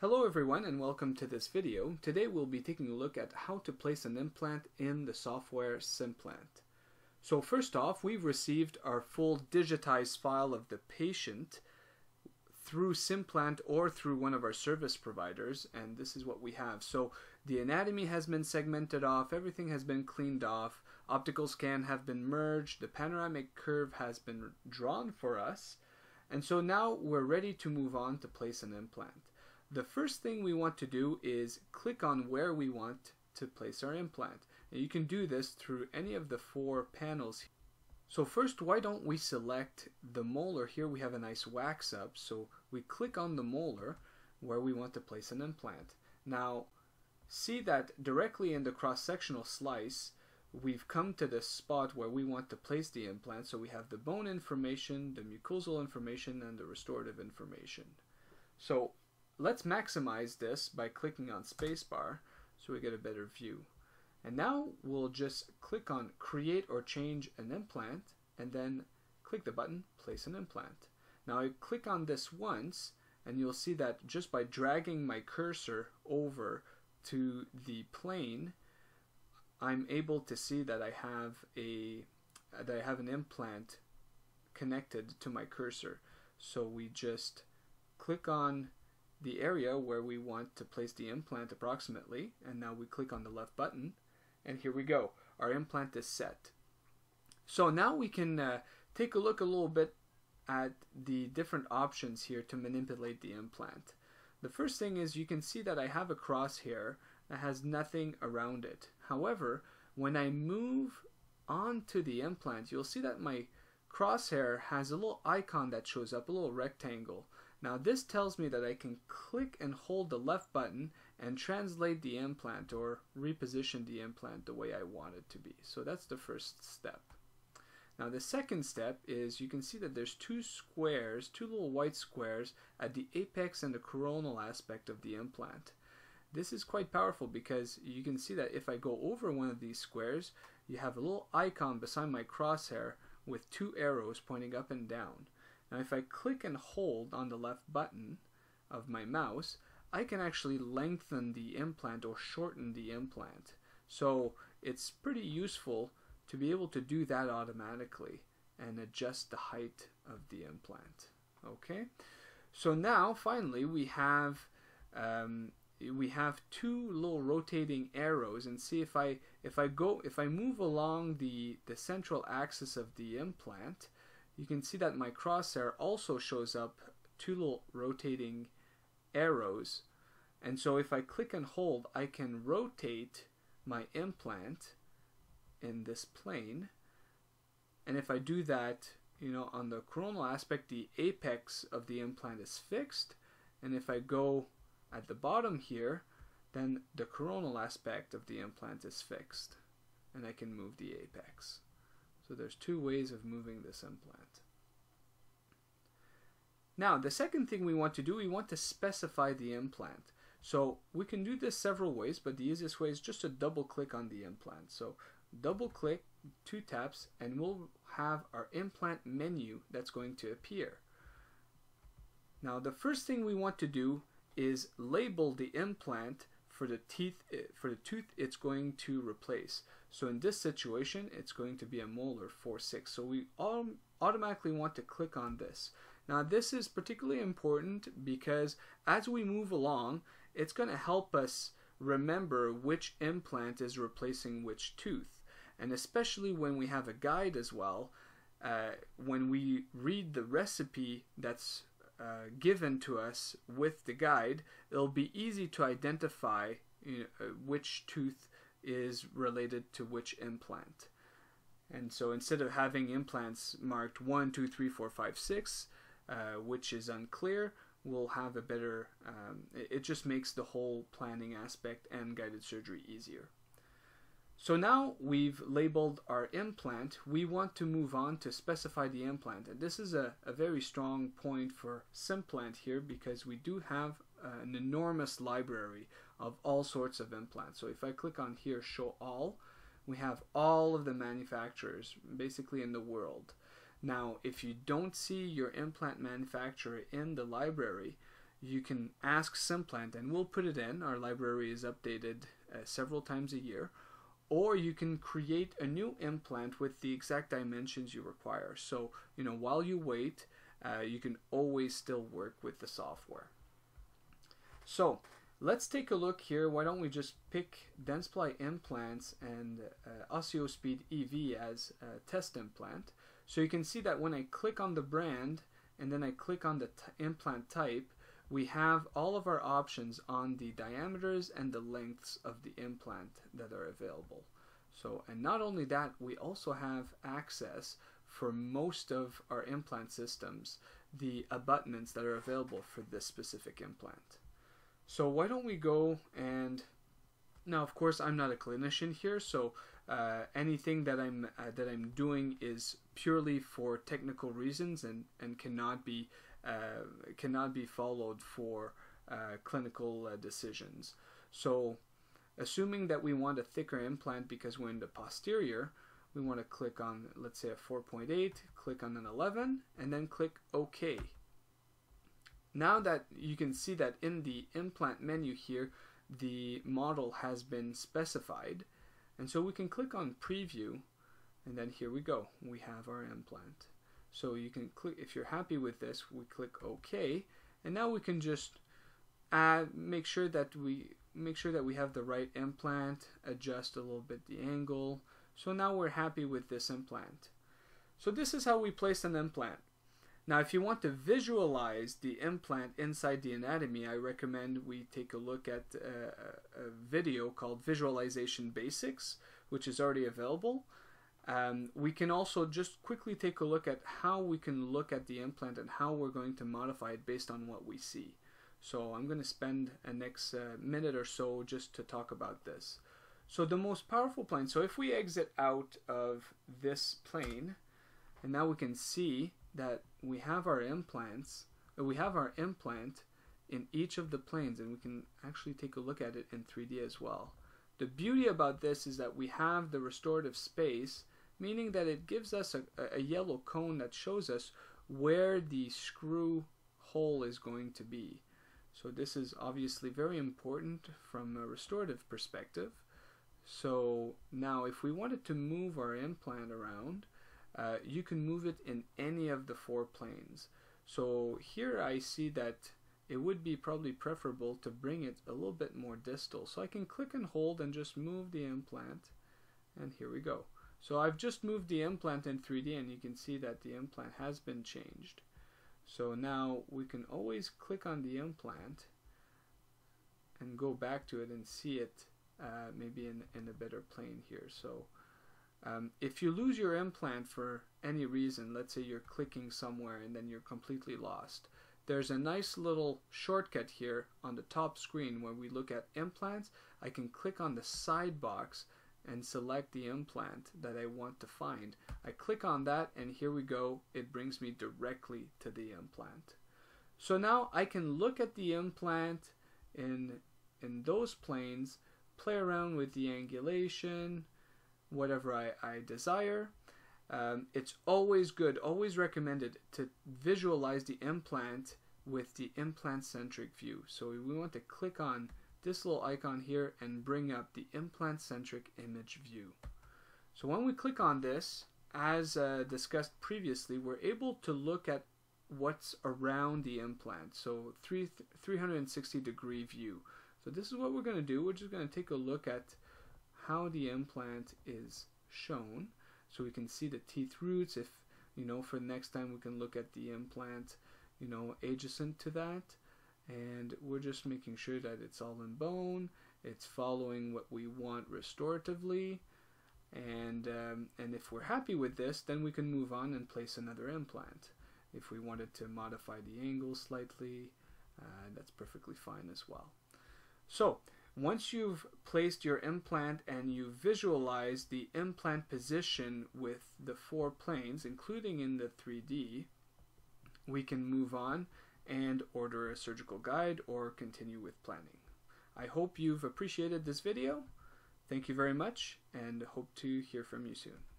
Hello everyone and welcome to this video. Today we'll be taking a look at how to place an implant in the software SimPlant. So first off, we've received our full digitized file of the patient through SimPlant or through one of our service providers, and this is what we have. So the anatomy has been segmented off, everything has been cleaned off, optical scan have been merged, the panoramic curve has been drawn for us, and so now we're ready to move on to place an implant. The first thing we want to do is click on where we want to place our implant. And you can do this through any of the four panels. So first, why don't we select the molar? Here we have a nice wax up, so we click on the molar where we want to place an implant. Now see that directly in the cross-sectional slice we've come to the spot where we want to place the implant. So we have the bone information, the mucosal information, and the restorative information. So let's maximize this by clicking on spacebar so we get a better view. And now we'll just click on create or change an implant and then click the button place an implant. Now I click on this once and you'll see that just by dragging my cursor over to the plane, I'm able to see that I have an implant connected to my cursor. So we just click on the area where we want to place the implant approximately, and now we click on the left button and here we go, our implant is set. So now we can take a look a little bit at the different options here to manipulate the implant. The first thing is you can see that I have a crosshair that has nothing around it. However, when I move onto the implant, you'll see that my crosshair has a little icon that shows up, a little rectangle. Now this tells me that I can click and hold the left button and translate the implant or reposition the implant the way I want it to be. So that's the first step. Now the second step is you can see that there's two squares, two little white squares at the apex and the coronal aspect of the implant. This is quite powerful because you can see that if I go over one of these squares, you have a little icon beside my crosshair with two arrows pointing up and down. Now if I click and hold on the left button of my mouse, I can actually lengthen the implant or shorten the implant. So it's pretty useful to be able to do that automatically and adjust the height of the implant. Okay, so now finally we have two little rotating arrows, and see if I move along the central axis of the implant, you can see that my crosshair also shows up two little rotating arrows. And so if I click and hold, I can rotate my implant in this plane. And if I do that, on the coronal aspect, the apex of the implant is fixed. And if I go at the bottom here, then the coronal aspect of the implant is fixed. And I can move the apex. So there's two ways of moving this implant. Now the second thing we want to do, we want to specify the implant. So we can do this several ways, but the easiest way is just to double click on the implant. So double click, 2 taps, and we'll have our implant menu that's going to appear. Now the first thing we want to do is label the implant for the tooth it's going to replace. So in this situation, it's going to be a molar 4-6. So we automatically want to click on this. Now this is particularly important because as we move along, it's going to help us remember which implant is replacing which tooth. And especially when we have a guide as well, when we read the recipe that's given to us with the guide, it'll be easy to identify which tooth is related to which implant. And so instead of having implants marked 1, 2, 3, 4, 5, 6, which is unclear, we'll have a better, it just makes the whole planning aspect and guided surgery easier. So now we've labeled our implant, we want to move on to specify the implant. And this is a very strong point for SimPlant here because we do have an enormous library of all sorts of implants. So if I click on here, show all, we have all of the manufacturers basically in the world. Now if you don't see your implant manufacturer in the library, you can ask SimPlant and we'll put it in. Our library is updated several times a year. Or you can create a new implant with the exact dimensions you require. So, you know, while you wait, you can always still work with the software. So, let's take a look here. Why don't we just pick Dentsply Implants and OsseoSpeed EV as a test implant. So you can see that when I click on the brand and then I click on the implant type, we have all of our options on the diameters and the lengths of the implant that are available. So, and not only that, we also have access for most of our implant systems, the abutments that are available for this specific implant. So why don't we go and, now of course I'm not a clinician here, so anything that I'm doing is purely for technical reasons and cannot be followed for clinical decisions. So assuming that we want a thicker implant because we're in the posterior, we want to click on, let's say, a 4.8, click on an 11, and then click OK. Now that you can see that in the implant menu here, the model has been specified, and so we can click on preview, and then here we go, we have our implant. So you can click, if you're happy with this, we click OK, and now we can just make sure that we have the right implant, adjust a little bit the angle. So now we're happy with this implant. So this is how we place an implant. Now if you want to visualize the implant inside the anatomy, I recommend we take a look at a video called Visualization Basics, which is already available. We can also just quickly take a look at how we can look at the implant and how we're going to modify it based on what we see. So I'm going to spend a next minute or so just to talk about this. So the most powerful plane, so if we exit out of this plane, and now we can see that we have our implants, we have our implant in each of the planes, and we can actually take a look at it in 3D as well. The beauty about this is that we have the restorative space, meaning that it gives us a yellow cone that shows us where the screw hole is going to be. So this is obviously very important from a restorative perspective. So now if we wanted to move our implant around, you can move it in any of the 4 planes. So here I see that it would be probably preferable to bring it a little bit more distal. So I can click and hold and just move the implant, and here we go. So I've just moved the implant in 3D, and you can see that the implant has been changed. So now we can always click on the implant and go back to it and see it maybe in a better plane here. So if you lose your implant for any reason, let's say you're clicking somewhere and then you're completely lost, there's a nice little shortcut here on the top screen where we look at implants. I can click on the side box and select the implant that I want to find. I click on that, and here we go, it brings me directly to the implant. So now I can look at the implant in those planes, play around with the angulation, whatever I desire. It's always good, always recommended to visualize the implant with the implant-centric view. So we want to click on this little icon here and bring up the implant-centric image view. So when we click on this, as discussed previously, we're able to look at what's around the implant. So 360-degree view. So this is what we're going to do. We're just going to take a look at how the implant is shown. So we can see the teeth roots. If, you know, for next time we can look at the implant, you know, adjacent to that. And we're just making sure that it's all in bone, it's following what we want restoratively, and if we're happy with this, then we can move on and place another implant. If we wanted to modify the angle slightly, that's perfectly fine as well. So once you've placed your implant and you visualize the implant position with the 4 planes, including in the 3D, we can move on and order a surgical guide or continue with planning. I hope you've appreciated this video. Thank you very much, and hope to hear from you soon.